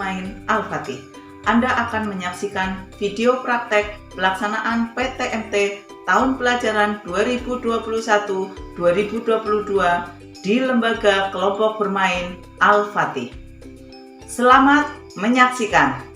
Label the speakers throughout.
Speaker 1: Bermain Al-Fatih. Anda akan menyaksikan video praktek pelaksanaan PTMT tahun pelajaran 2021-2022 di Lembaga Kelompok Bermain Al-Fatih. Selamat menyaksikan!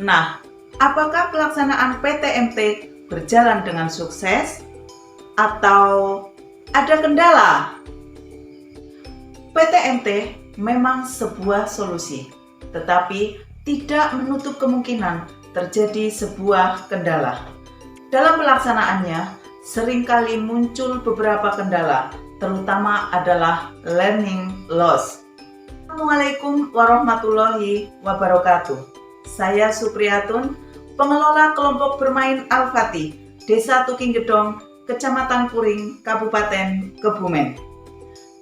Speaker 1: Nah, apakah pelaksanaan PTMT berjalan dengan sukses atau ada kendala? PTMT memang sebuah solusi, tetapi tidak menutup kemungkinan terjadi sebuah kendala. Dalam pelaksanaannya, seringkali muncul beberapa kendala, terutama adalah learning loss. Assalamualaikum warahmatullahi wabarakatuh. Saya Supriyatun, pengelola kelompok bermain Al-Fatih, Desa Tukinggedong, Kecamatan Puring, Kabupaten Kebumen.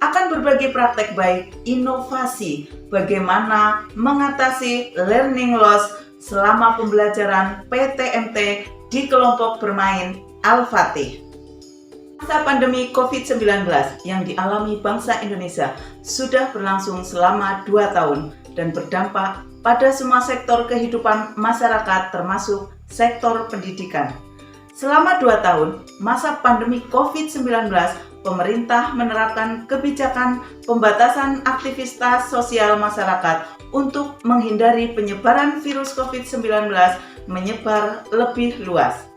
Speaker 1: Akan berbagi praktek baik inovasi bagaimana mengatasi learning loss selama pembelajaran PTMT di kelompok bermain Al-Fatih. Masa pandemi COVID-19 yang dialami bangsa Indonesia sudah berlangsung selama 2 tahun dan berdampak pada semua sektor kehidupan masyarakat termasuk sektor pendidikan. Selama 2 tahun masa pandemi COVID-19, pemerintah menerapkan kebijakan pembatasan aktivitas sosial masyarakat untuk menghindari penyebaran virus COVID-19 menyebar lebih luas.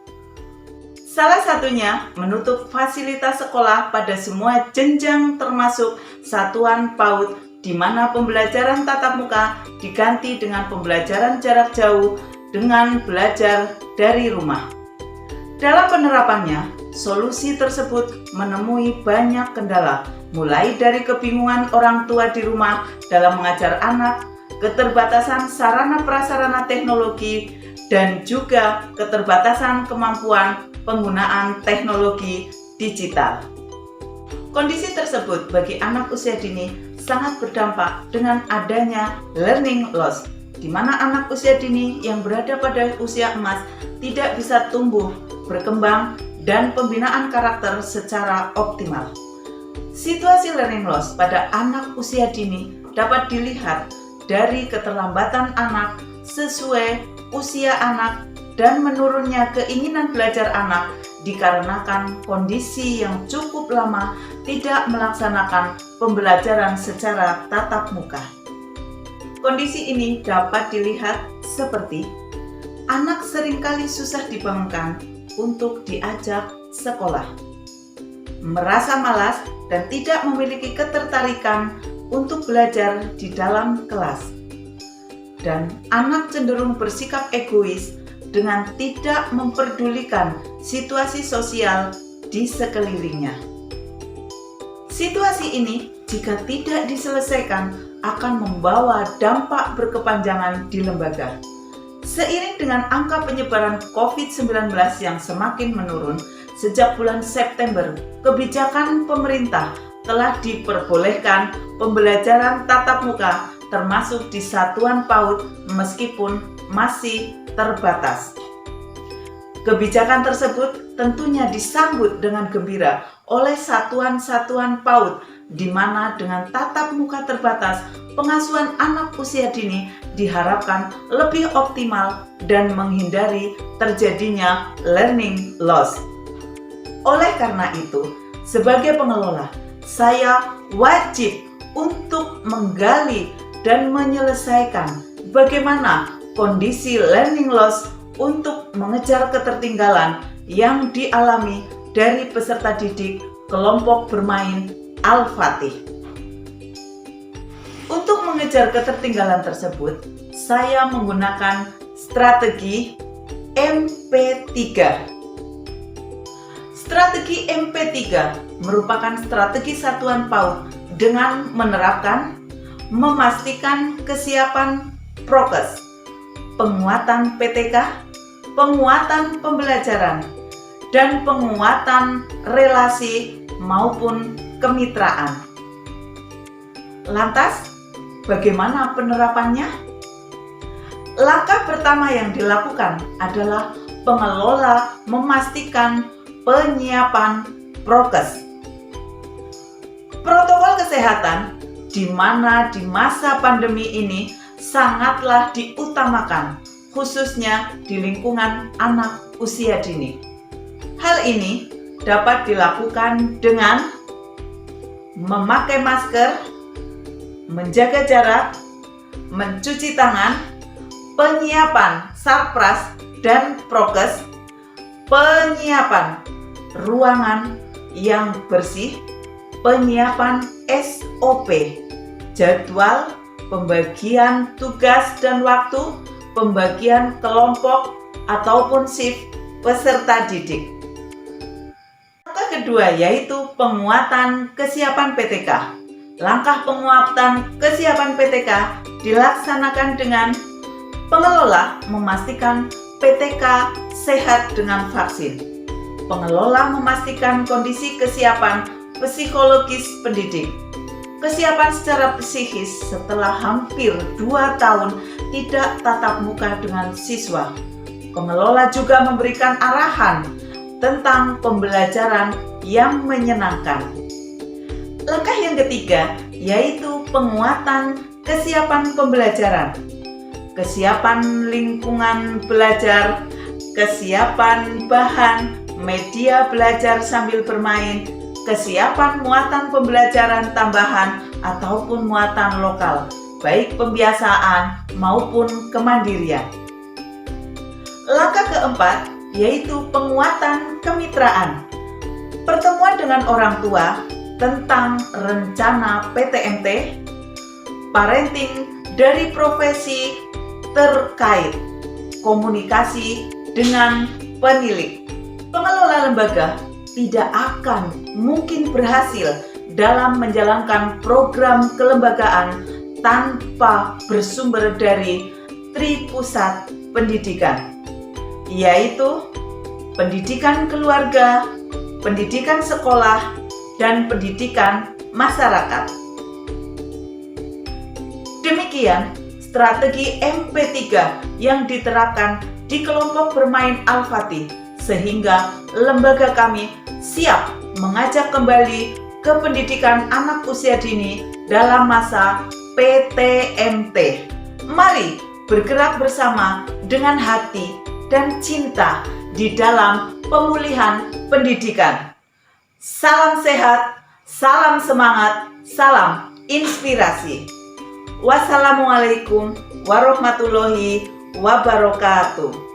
Speaker 1: Salah satunya menutup fasilitas sekolah pada semua jenjang termasuk satuan PAUD, di mana pembelajaran tatap muka diganti dengan pembelajaran jarak jauh dengan belajar dari rumah. Dalam penerapannya, solusi tersebut menemui banyak kendala, mulai dari kebingungan orang tua di rumah dalam mengajar anak, keterbatasan sarana prasarana teknologi, dan juga keterbatasan kemampuan penggunaan teknologi digital. Kondisi tersebut bagi anak usia dini sangat berdampak dengan adanya learning loss, di mana anak usia dini yang berada pada usia emas tidak bisa tumbuh, berkembang, dan pembinaan karakter secara optimal. Situasi learning loss pada anak usia dini dapat dilihat dari keterlambatan anak sesuai usia anak dan menurunnya keinginan belajar anak dikarenakan kondisi yang cukup lama tidak melaksanakan pembelajaran secara tatap muka. Kondisi ini dapat dilihat seperti anak seringkali susah dibangunkan untuk diajak sekolah. merasa malas dan tidak memiliki ketertarikan untuk belajar di dalam kelas. Dan anak cenderung bersikap egois dengan tidak memperdulikan situasi sosial di sekelilingnya. Situasi ini jika tidak diselesaikan akan membawa dampak berkepanjangan di lembaga. Seiring dengan angka penyebaran COVID-19 yang semakin menurun, sejak bulan September, kebijakan pemerintah telah diperbolehkan pembelajaran tatap muka termasuk di satuan PAUD meskipun masih terbatas. Kebijakan tersebut tentunya disambut dengan gembira oleh satuan-satuan PAUD, di mana dengan tatap muka terbatas, pengasuhan anak usia dini diharapkan lebih optimal dan menghindari terjadinya learning loss. Oleh karena itu, sebagai pengelola, saya wajib untuk menggali dan menyelesaikan bagaimana kondisi learning loss untuk mengejar ketertinggalan yang dialami dari peserta didik kelompok bermain Al-Fatih. Untuk mengejar ketertinggalan tersebut, saya menggunakan strategi MP3. Strategi MP3 merupakan strategi satuan PAUD dengan memastikan kesiapan prokes, penguatan PTK, penguatan pembelajaran, dan penguatan relasi maupun kemitraan. Lantas, bagaimana penerapannya? Langkah pertama yang dilakukan adalah pengelola memastikan penyiapan prokes. Protokol kesehatan di mana di masa pandemi ini sangatlah diutamakan, khususnya di lingkungan anak usia dini. Hal ini dapat dilakukan dengan memakai masker, menjaga jarak, mencuci tangan, penyiapan sarpras dan prokes, penyiapan ruangan yang bersih, penyiapan SOP, jadwal, pembagian tugas dan waktu, pembagian kelompok ataupun shift peserta didik. Langkah kedua yaitu penguatan kesiapan PTK. Langkah penguatan kesiapan PTK dilaksanakan dengan pengelola memastikan PTK sehat dengan vaksin. Pengelola memastikan kondisi kesiapan psikologis pendidik. Kesiapan secara psikis setelah hampir 2 tahun tidak tatap muka dengan siswa. Pengelola juga memberikan arahan tentang pembelajaran yang menyenangkan. Langkah yang ketiga yaitu penguatan kesiapan pembelajaran. Kesiapan lingkungan belajar, kesiapan bahan, media belajar sambil bermain, kesiapan muatan pembelajaran tambahan ataupun muatan lokal, baik pembiasaan maupun kemandirian. Langkah keempat yaitu penguatan kemitraan. Pertemuan dengan orang tua tentang rencana PTMT, parenting dari profesi terkait, komunikasi dengan penilik. Pengelola lembaga tidak akan mungkin berhasil dalam menjalankan program kelembagaan tanpa bersumber dari Tripusat Pendidikan, yaitu pendidikan keluarga, pendidikan sekolah, dan pendidikan masyarakat. Demikian strategi MP3 yang diterapkan di kelompok bermain Al-Fatih, sehingga lembaga kami siap mengajak kembali ke pendidikan anak usia dini dalam masa PTMT. Mari bergerak bersama dengan hati dan cinta di dalam pemulihan pendidikan. Salam sehat, salam semangat, salam inspirasi. Wassalamualaikum warahmatullahi wabarakatuh.